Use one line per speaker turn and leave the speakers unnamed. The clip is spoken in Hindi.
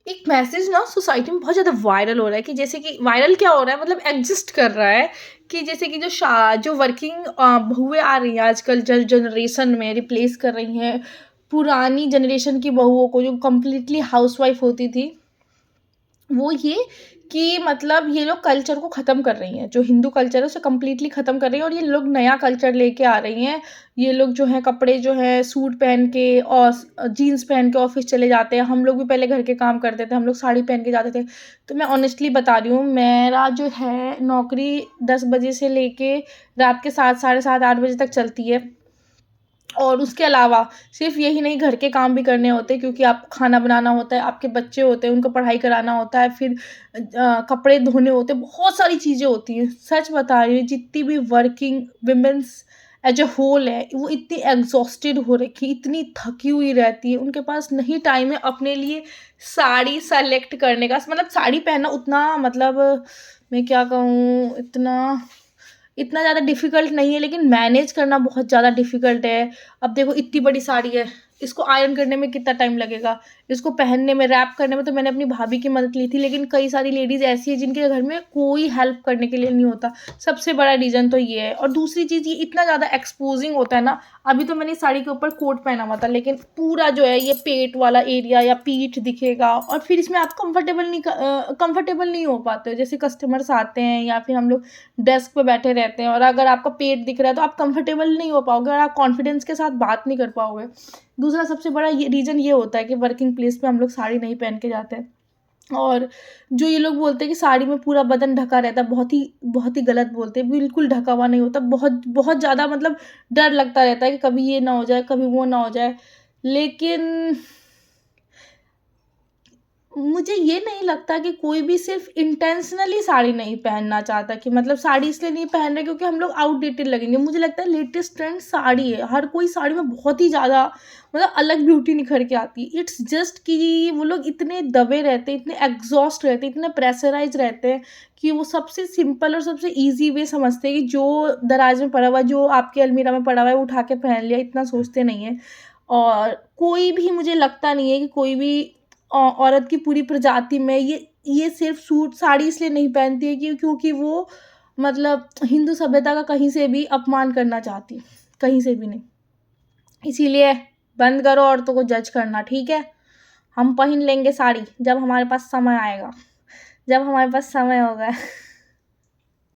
एक मैसेज ना सोसाइटी में बहुत ज़्यादा वायरल हो रहा है कि जैसे कि वायरल क्या हो रहा है, मतलब एग्जिस्ट कर रहा है कि जैसे कि जो वर्किंग बहुएं आ रही हैं आजकल जनरेशन में, रिप्लेस कर रही हैं पुरानी जनरेशन की बहुओं को जो कंप्लीटली हाउसवाइफ होती थी। वो ये कि मतलब ये लोग कल्चर को ख़त्म कर रही हैं, जो हिंदू कल्चर है उसे कंप्लीटली ख़त्म कर रही हैं और ये लोग नया कल्चर लेके आ रही हैं। ये लोग जो हैं कपड़े जो हैं सूट पहन के और जीन्स पहन के ऑफ़िस चले जाते हैं। हम लोग भी पहले घर के काम करते थे, हम लोग साड़ी पहन के जाते थे। तो मैं ऑनेस्टली बता रही हूँ, मेरा जो है नौकरी 10 बजे से लेके रात के 7 साढ़े 7 8 बजे तक चलती है। और उसके अलावा सिर्फ़ यही नहीं, घर के काम भी करने होते हैं क्योंकि आपको खाना बनाना होता है, आपके बच्चे होते हैं, उनको पढ़ाई कराना होता है, फिर कपड़े धोने होते हैं, बहुत सारी चीज़ें होती हैं। सच बता रही हूँ, जितनी भी working womens as a whole है, वो इतनी एग्ज़ॉस्टेड हो रखी है, इतनी थकी हुई रहती है, उनके पास नहीं टाइम है अपने लिए साड़ी सेलेक्ट करने का। मतलब साड़ी पहनना उतना, मतलब मैं क्या कहूँ, इतना ज़्यादा डिफ़िकल्ट नहीं है, लेकिन मैनेज करना बहुत ज़्यादा डिफ़िकल्ट है। अब देखो इतनी बड़ी साड़ी है, इसको आयरन करने में कितना टाइम लगेगा, इसको पहनने में, रैप करने में तो मैंने अपनी भाभी की मदद ली थी, लेकिन कई सारी लेडीज़ ऐसी हैं जिनके घर में कोई हेल्प करने के लिए नहीं होता। सबसे बड़ा रीज़न तो ये है और दूसरी चीज़ ये इतना ज़्यादा एक्सपोज़िंग होता है ना। अभी तो मैंने साड़ी के ऊपर कोट पहना हुआ था, लेकिन पूरा जो है ये पेट वाला एरिया या पीठ दिखेगा और फिर इसमें आप कंफर्टेबल नहीं हो पाते हो। जैसे कस्टमर्स आते हैं या फिर हम लोग डेस्क पे बैठे रहते हैं और अगर आपका पेट दिख रहा है तो आप कंफर्टेबल नहीं हो पाओगे और आप कॉन्फिडेंस के साथ बात नहीं कर पाओगे। दूसरा सबसे बड़ा ये रीज़न ये होता है कि वर्किंग प्लेस पे हम लोग साड़ी नहीं पहन के जाते हैं। और जो ये लोग बोलते हैं कि साड़ी में पूरा बदन ढका रहता है, बहुत ही गलत बोलते हैं। बिल्कुल ढका हुआ नहीं होता, बहुत बहुत ज़्यादा, मतलब डर लगता रहता है कि कभी ये ना हो जाए, कभी वो ना हो जाए। लेकिन मुझे ये नहीं लगता कि कोई भी सिर्फ़ इंटेंशनली साड़ी नहीं पहनना चाहता, कि मतलब साड़ी इसलिए नहीं पहन रहे क्योंकि हम लोग आउटडेटेड लगेंगे। मुझे लगता है लेटेस्ट ट्रेंड साड़ी है। हर कोई साड़ी में बहुत ही ज़्यादा, मतलब अलग ब्यूटी निखर के आती है। इट्स जस्ट कि वो लोग इतने दबे रहते हैं, इतने एग्ज़ॉस्ट रहते हैं, इतने प्रेशराइज़ रहते हैं कि वो सबसे सिंपल और सबसे ईज़ी वे समझते हैं कि जो दराज में पड़ा हुआ है, जो आपकी अलमीरा में पड़ा हुआ है, उठा के पहन लिया, इतना सोचते नहीं हैं। और कोई भी, मुझे लगता नहीं है कि कोई भी औरत की पूरी प्रजाति में ये सिर्फ़ सूट साड़ी इसलिए नहीं पहनती है कि क्योंकि वो, मतलब हिंदू सभ्यता का कहीं से भी अपमान करना चाहती, कहीं से भी नहीं। इसीलिए बंद करो औरतों को जज करना, ठीक है? हम पहन लेंगे साड़ी जब हमारे पास समय आएगा, जब हमारे पास समय होगा।